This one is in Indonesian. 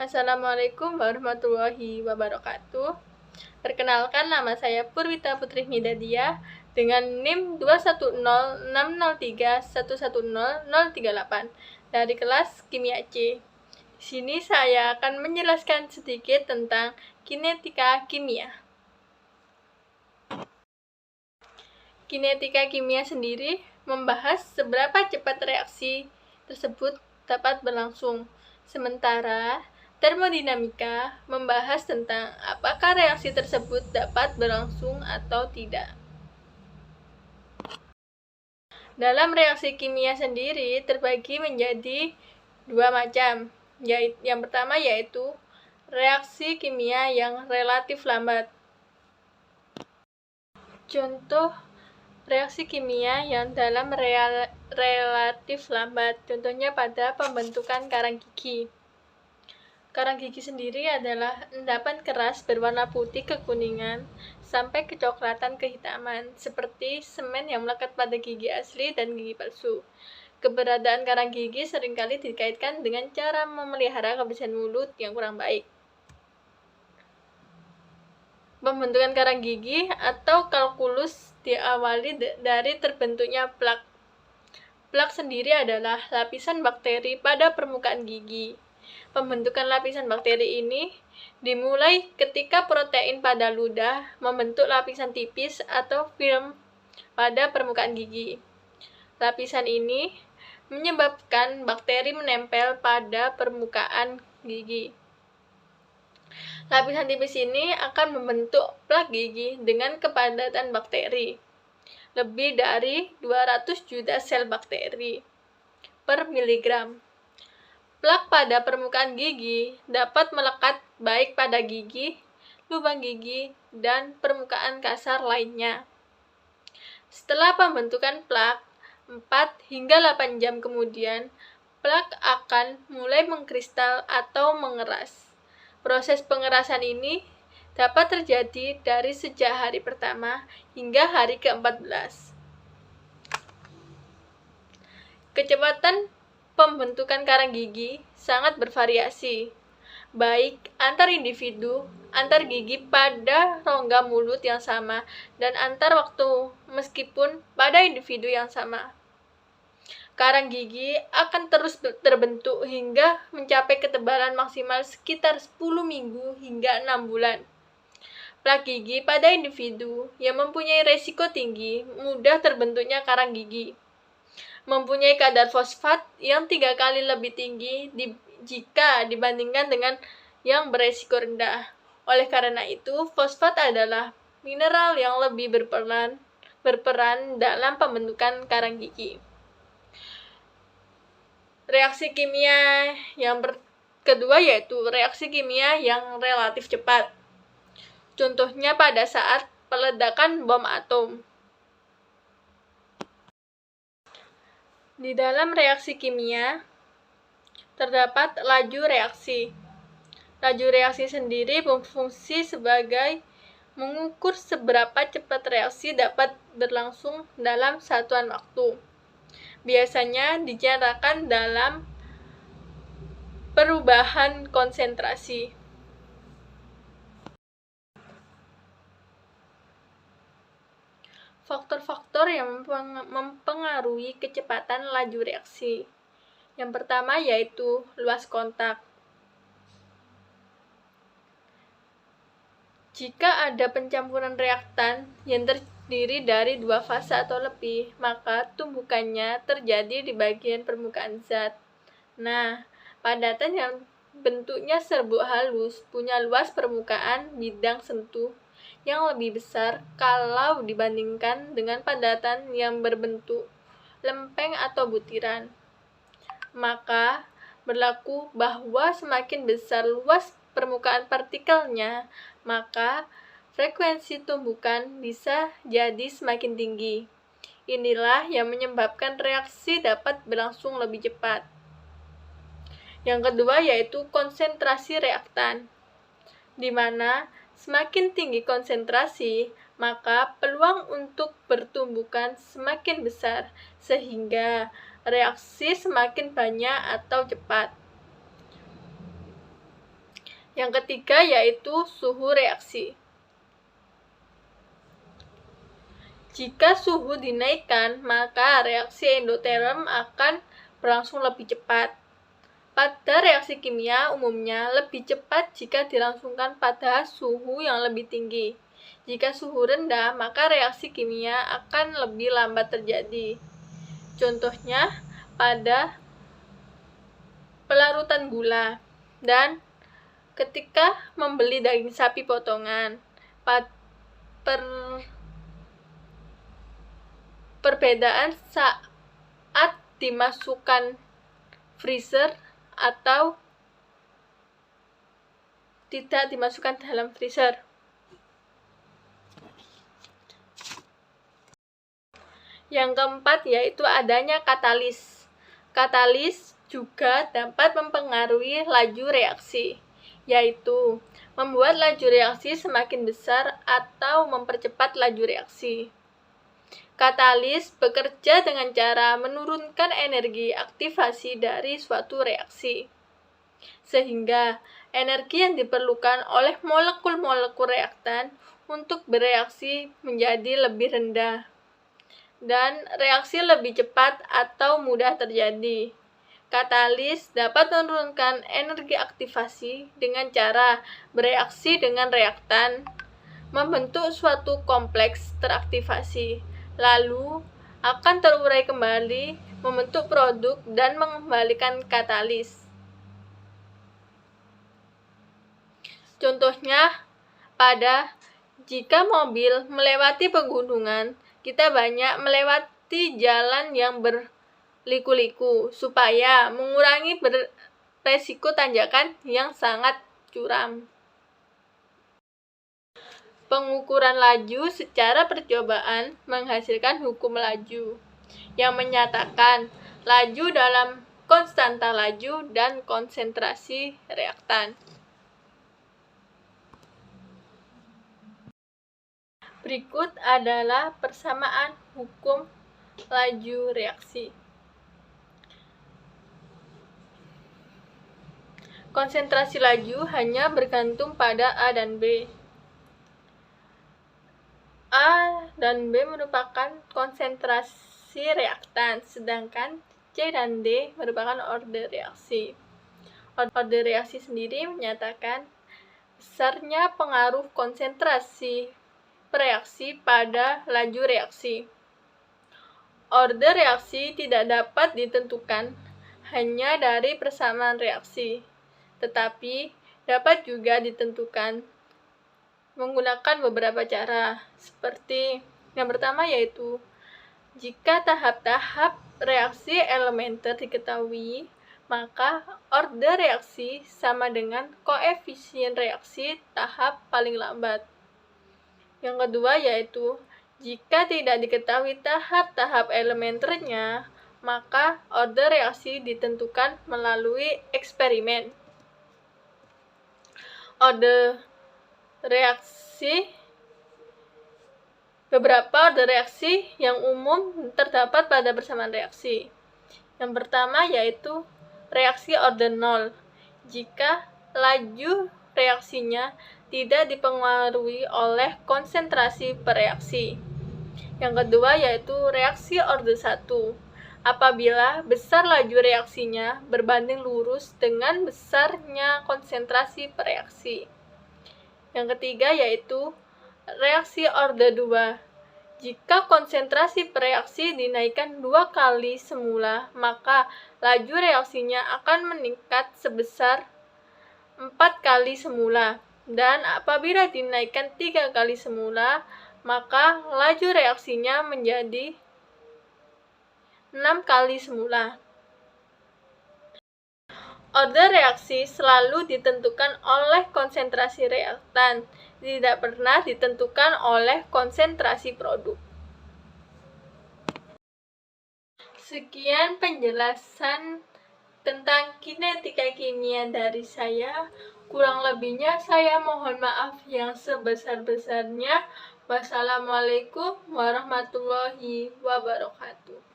Assalamualaikum warahmatullahi wabarakatuh. Perkenalkan, nama saya Purwita Putri Midadia dengan NIM 21060311038 dari kelas Kimia C. Di sini saya akan menjelaskan sedikit tentang kinetika kimia. Kinetika kimia sendiri membahas seberapa cepat reaksi tersebut dapat berlangsung, sementara termodinamika membahas tentang apakah reaksi tersebut dapat berlangsung atau tidak. Dalam reaksi kimia sendiri terbagi menjadi dua macam. Yang pertama yaitu reaksi kimia yang relatif lambat. Contoh reaksi kimia yang dalam relatif lambat, contohnya pada pembentukan karang gigi. Karang gigi sendiri adalah endapan keras berwarna putih kekuningan sampai kecoklatan kehitaman, seperti semen yang melekat pada gigi asli dan gigi palsu. Keberadaan karang gigi seringkali dikaitkan dengan cara memelihara kebersihan mulut yang kurang baik. Pembentukan karang gigi atau kalkulus diawali dari terbentuknya plak. Plak sendiri adalah lapisan bakteri pada permukaan gigi. Pembentukan lapisan bakteri ini dimulai ketika protein pada ludah membentuk lapisan tipis atau film pada permukaan gigi. Lapisan ini menyebabkan bakteri menempel pada permukaan gigi. Lapisan tipis ini akan membentuk plak gigi dengan kepadatan bakteri, lebih dari 200 juta sel bakteri per miligram. Plak pada permukaan gigi dapat melekat baik pada gigi, lubang gigi, dan permukaan kasar lainnya. Setelah pembentukan plak, 4 hingga 8 jam kemudian, plak akan mulai mengkristal atau mengeras. Proses pengerasan ini dapat terjadi dari sejak hari pertama hingga hari ke-14. Kecepatan pembentukan karang gigi sangat bervariasi, baik antar individu, antar gigi pada rongga mulut yang sama, dan antar waktu meskipun pada individu yang sama. Karang gigi akan terus terbentuk hingga mencapai ketebalan maksimal sekitar 10 minggu hingga 6 bulan. Plak gigi pada individu yang mempunyai resiko tinggi mudah terbentuknya karang gigi, mempunyai kadar fosfat yang 3 kali lebih tinggi jika dibandingkan dengan yang beresiko rendah. Oleh karena itu, fosfat adalah mineral yang lebih berperan dalam pembentukan karang gigi. Reaksi kimia yang kedua yaitu reaksi kimia yang relatif cepat. Contohnya pada saat peledakan bom atom. Di dalam reaksi kimia terdapat laju reaksi. Laju reaksi sendiri berfungsi sebagai mengukur seberapa cepat reaksi dapat berlangsung dalam satuan waktu. Biasanya dinyatakan dalam perubahan konsentrasi. Faktor-faktor yang mempengaruhi kecepatan laju reaksi. Yang pertama yaitu luas kontak. Jika ada pencampuran reaktan yang terdiri dari 2 fase atau lebih, maka tumbukannya terjadi di bagian permukaan zat. Nah, padatan yang bentuknya serbuk halus punya luas permukaan bidang sentuh yang lebih besar kalau dibandingkan dengan padatan yang berbentuk lempeng atau butiran. Maka berlaku bahwa semakin besar luas permukaan partikelnya, maka frekuensi tumbukan bisa jadi semakin tinggi. Inilah yang menyebabkan reaksi dapat berlangsung lebih cepat. Yang kedua yaitu konsentrasi reaktan, di mana semakin tinggi konsentrasi, maka peluang untuk pertumbukan semakin besar, sehingga reaksi semakin banyak atau cepat. Yang ketiga yaitu suhu reaksi. Jika suhu dinaikkan, maka reaksi endoterm akan berlangsung lebih cepat. Pada reaksi kimia, umumnya lebih cepat jika dilangsungkan pada suhu yang lebih tinggi. Jika suhu rendah, maka reaksi kimia akan lebih lambat terjadi. Contohnya, pada pelarutan gula dan ketika membeli daging sapi potongan. Perbedaan saat dimasukkan freezer atau tidak dimasukkan dalam freezer. Yang keempat yaitu adanya katalis. Katalis juga dapat mempengaruhi laju reaksi, yaitu membuat laju reaksi semakin besar atau mempercepat laju reaksi. Katalis bekerja dengan cara menurunkan energi aktivasi dari suatu reaksi, sehingga energi yang diperlukan oleh molekul-molekul reaktan untuk bereaksi menjadi lebih rendah, dan reaksi lebih cepat atau mudah terjadi. Katalis dapat menurunkan energi aktivasi dengan cara bereaksi dengan reaktan, membentuk suatu kompleks teraktivasi, lalu akan terurai kembali, membentuk produk, dan mengembalikan katalis. Contohnya, jika mobil melewati pegunungan, kita banyak melewati jalan yang berliku-liku supaya mengurangi resiko tanjakan yang sangat curam. Pengukuran laju secara percobaan menghasilkan hukum laju yang menyatakan laju dalam konstanta laju dan konsentrasi reaktan. Berikut adalah persamaan hukum laju reaksi. Konsentrasi laju hanya bergantung pada A dan B. A dan B merupakan konsentrasi reaktan, sedangkan C dan D merupakan order reaksi. Order reaksi sendiri menyatakan besarnya pengaruh konsentrasi reaksi pada laju reaksi. Order reaksi tidak dapat ditentukan hanya dari persamaan reaksi, tetapi dapat juga ditentukan menggunakan beberapa cara, seperti yang pertama yaitu jika tahap-tahap reaksi elementer diketahui, maka order reaksi sama dengan koefisien reaksi tahap paling lambat. Yang kedua yaitu jika tidak diketahui tahap-tahap elementernya, maka order reaksi ditentukan melalui eksperimen. Beberapa order reaksi yang umum terdapat pada persamaan reaksi. Yang pertama yaitu reaksi order 0, jika laju reaksinya tidak dipengaruhi oleh konsentrasi per reaksi. Yang kedua yaitu reaksi order 1, apabila besar laju reaksinya berbanding lurus dengan besarnya konsentrasi per reaksi. Yang ketiga yaitu reaksi order 2, jika konsentrasi per reaksi dinaikkan 2 kali semula, maka laju reaksinya akan meningkat sebesar 4 kali semula, dan apabila dinaikkan 3 kali semula, maka laju reaksinya menjadi 6 kali semula. Order reaksi selalu ditentukan oleh konsentrasi reaktan, tidak pernah ditentukan oleh konsentrasi produk. Sekian penjelasan tentang kinetika kimia dari saya. Kurang lebihnya saya mohon maaf yang sebesar-besarnya. Wassalamualaikum warahmatullahi wabarakatuh.